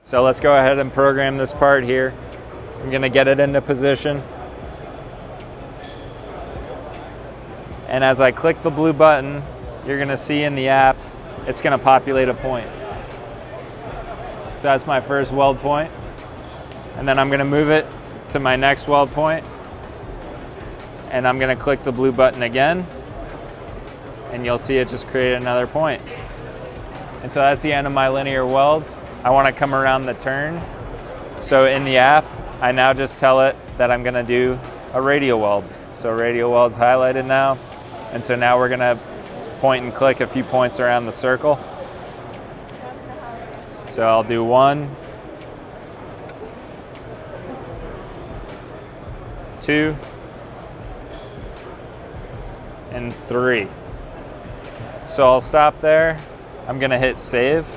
So let's go ahead and program this part here. I'm gonna get it into position. And as I click the blue button, you're gonna see in the app, it's gonna populate a point. So that's my first weld point. And then I'm gonna move it to my next weld point. And I'm gonna click the blue button again. And you'll see it just create another point. And so that's the end of my linear weld. I wanna come around the turn. So in the app, I now just tell it that I'm gonna do a radial weld. So radial weld's highlighted now. And so now we're gonna point and click a few points around the circle. So I'll do 1, 2, and 3. So I'll stop there. I'm gonna hit save.